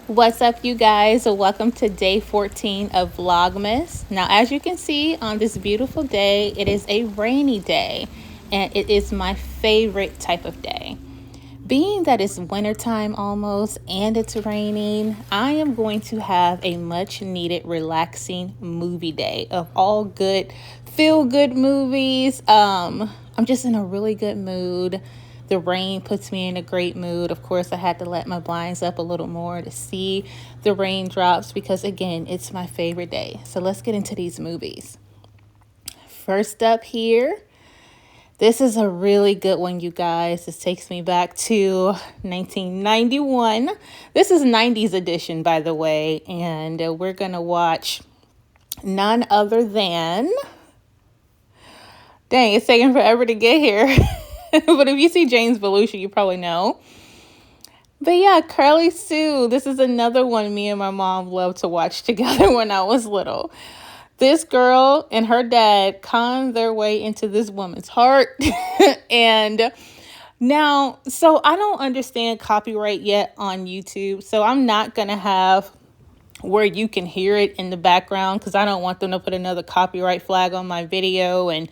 What's up, you guys? Welcome to day 14 of Vlogmas. Now, as you can see on this beautiful day, it is a rainy day, and it is my favorite type of day. Being that it's wintertime almost and it's raining, I am going to have a much needed relaxing movie day of all good feel good movies. I'm just in a really good mood. The rain puts me in a great mood. Of course, I had to let my blinds up a little more to see the raindrops because, again, it's my favorite day. So let's get into these movies. First up here, this is a really good one, you guys. This takes me back to 1991. This is 90's edition, by the way, and we're going to watch none other than... Dang, it's taking forever to get here. But if you see James Belushi, you probably know. But yeah, Curly Sue. This is another one me and my mom loved to watch together when I was little. This girl and her dad conned their way into this woman's heart. And now, so I don't understand copyright yet on YouTube. So I'm not going to have where you can hear it in the background because I don't want them to put another copyright flag on my video. And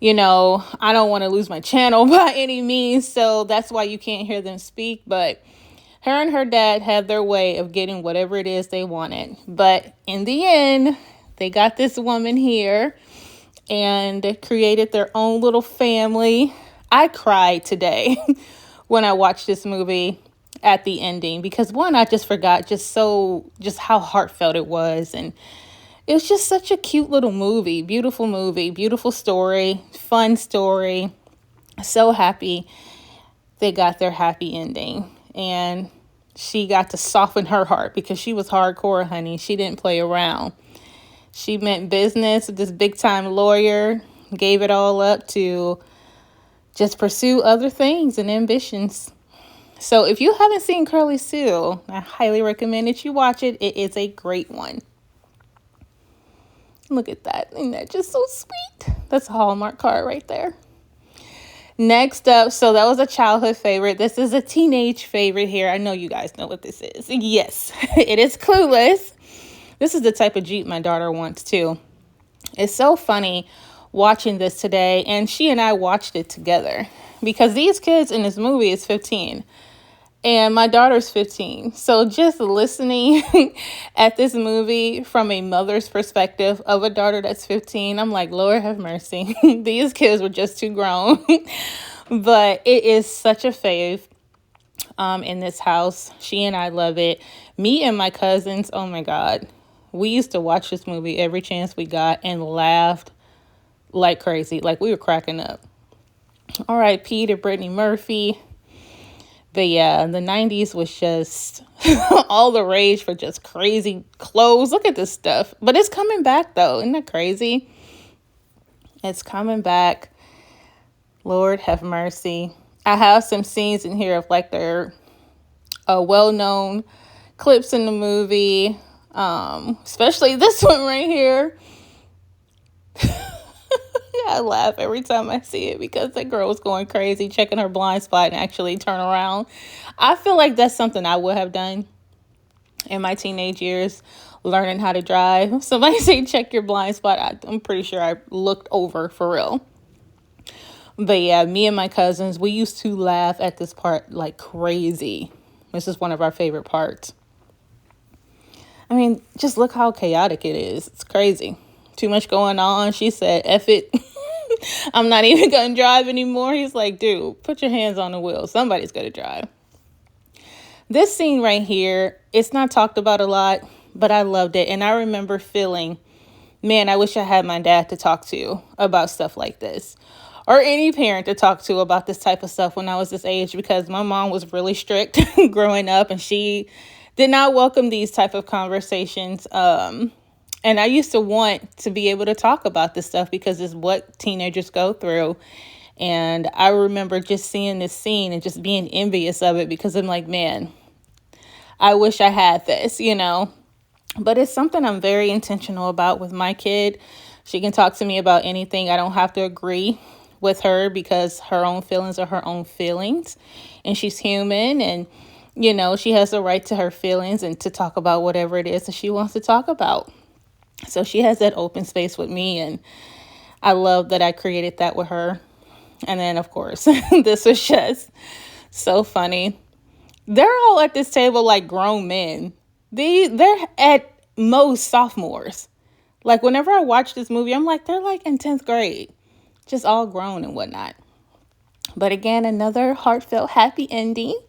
I don't want to lose my channel by any means, so that's why you can't hear them speak. But her and her dad had their way of getting whatever it is they wanted. But in the end, they got this woman here and created their own little family. I cried today when I watched this movie at the ending because, one, I just forgot just how heartfelt it was. And it was just such a cute little movie, beautiful story, fun story. So happy they got their happy ending. And she got to soften her heart because she was hardcore, honey. She didn't play around. She meant business with this big time lawyer, gave it all up to just pursue other things and ambitions. So if you haven't seen Curly Sue, I highly recommend that you watch it. It is a great one. Look at that. Isn't that just so sweet? That's a Hallmark card right there. Next up, so that was a childhood favorite. This is a teenage favorite here. I know you guys know what this is. Yes, it is Clueless. This is the type of Jeep my daughter wants too. It's so funny watching this today, and she and I watched it together because these kids in this movie is 15. And my daughter's 15. So just listening at this movie from a mother's perspective of a daughter that's 15, I'm like, Lord have mercy. These kids were just too grown. But it is such a fave in this house. She and I love it. Me and my cousins, oh my God. We used to watch this movie every chance we got and laughed like crazy. Like we were cracking up. R.I.P. to Brittany Murphy. But yeah, the 90's was just all the rage for just crazy clothes. Look at this stuff. But it's coming back, though. Isn't that crazy? It's coming back. Lord have mercy. I have some scenes in here of like their well-known clips in the movie. Especially this one right here. I laugh every time I see it because that girl was going crazy, checking her blind spot and actually turn around. I feel like that's something I would have done in my teenage years, learning how to drive. Somebody say check your blind spot. I'm pretty sure I looked over for real. But yeah, me and my cousins, we used to laugh at this part like crazy. This is one of our favorite parts. I mean, just look how chaotic it is. It's crazy. Too much going on. She said, F it. I'm not even going to drive anymore. He's like, dude, put your hands on the wheel. Somebody's going to drive. This scene right here, it's not talked about a lot, but I loved it. And I remember feeling, man, I wish I had my dad to talk to about stuff like this. Or any parent to talk to about this type of stuff when I was this age. Because my mom was really strict growing up. And she did not welcome these type of conversations. And I used to want to be able to talk about this stuff because it's what teenagers go through. And I remember just seeing this scene and just being envious of it because I'm like, man, I wish I had this, But it's something I'm very intentional about with my kid. She can talk to me about anything. I don't have to agree with her because her own feelings are her own feelings. And she's human. And You know, she has the right to her feelings and to talk about whatever it is that she wants to talk about. So she has that open space with me, and I love that I created that with her. And then, of course, this was just so funny. They're all at this table like grown men. They're at most sophomores. Like, whenever I watch this movie, I'm like, they're like in 10th grade, just all grown and whatnot. But again, another heartfelt, happy ending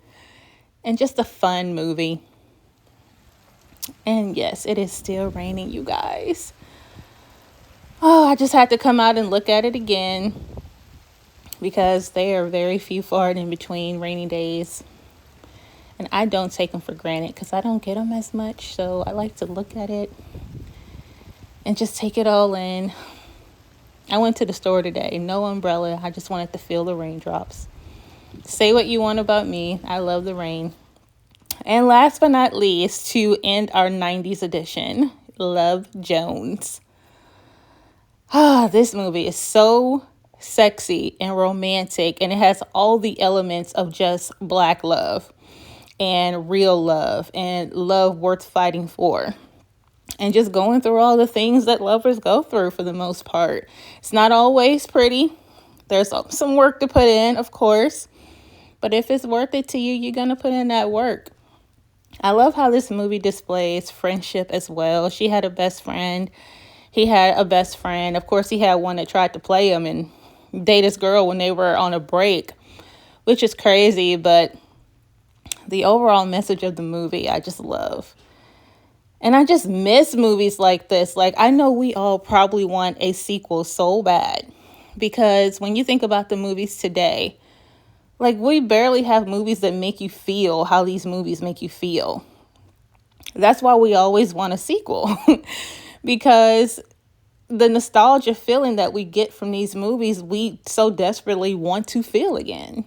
and just a fun movie. And yes, it is still raining, you guys. Oh, I just had to come out and look at it again because they are very few far and in between rainy days. And I don't take them for granted because I don't get them as much. So I like to look at it and just take it all in. I went to the store today, no umbrella. I just wanted to feel the raindrops. Say what you want about me. I love the rain. And last but not least, to end our 90s edition, Love Jones. This movie is so sexy and romantic, and it has all the elements of just black love and real love and love worth fighting for. And just going through all the things that lovers go through for the most part. It's not always pretty. There's some work to put in, of course. But if it's worth it to you, you're going to put in that work. I love how this movie displays friendship as well. She had a best friend. He had a best friend. Of course, he had one that tried to play him and date his girl when they were on a break, which is crazy. But the overall message of the movie, I just love. And I just miss movies like this. Like, I know we all probably want a sequel so bad. Because when you think about the movies today, like, we barely have movies that make you feel how these movies make you feel. That's why we always want a sequel. Because the nostalgia feeling that we get from these movies, we so desperately want to feel again.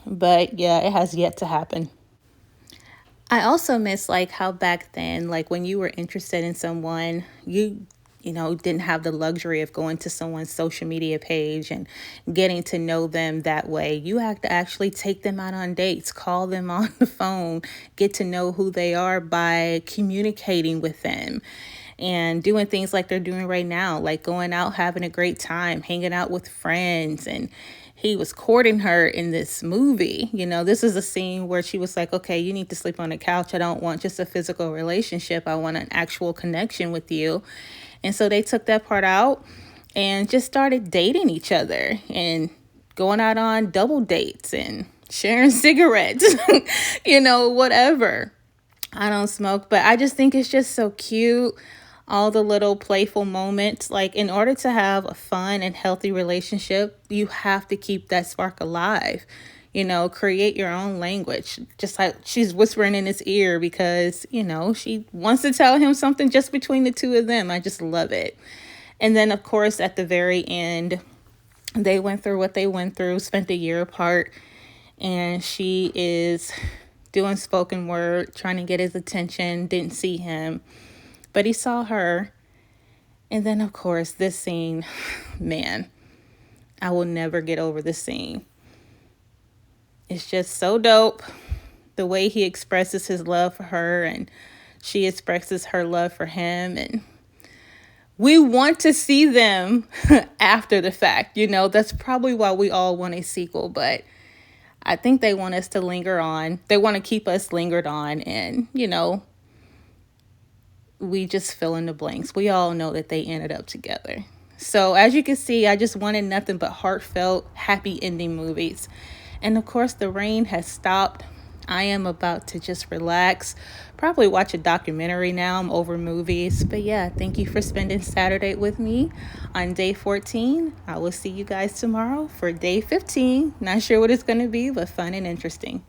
But yeah, it has yet to happen. I also miss like how back then, like when you were interested in someone, you didn't have the luxury of going to someone's social media page and getting to know them that way. You have to actually take them out on dates, call them on the phone, get to know who they are by communicating with them and doing things like they're doing right now, like going out, having a great time, hanging out with friends. And he was courting her in this movie. This is a scene where she was like, okay, you need to sleep on the couch. I don't want just a physical relationship. I want an actual connection with you. And so they took that part out and just started dating each other and going out on double dates and sharing cigarettes, whatever. I don't smoke, but I just think it's just so cute. All the little playful moments. Like, in order to have a fun and healthy relationship, you have to keep that spark alive. Create your own language. Just like she's whispering in his ear because, she wants to tell him something just between the two of them. I just love it. And then, of course, at the very end, they went through what they went through, spent a year apart, and she is doing spoken word, trying to get his attention, didn't see him. But he saw her. And then, of course, this scene, man, I will never get over this scene. It's just so dope. The way he expresses his love for her and she expresses her love for him. And we want to see them after the fact. That's probably why we all want a sequel. But I think they want us to linger on. They want to keep us lingered on. And, we just fill in the blanks. We all know that they ended up together. So as you can see, I just wanted nothing but heartfelt, happy ending movies. And of course, the rain has stopped. I am about to just relax, probably watch a documentary now. I'm over movies. But yeah, thank you for spending Saturday with me on day 14. I will see you guys tomorrow for day 15. Not sure what it's going to be, but fun and interesting.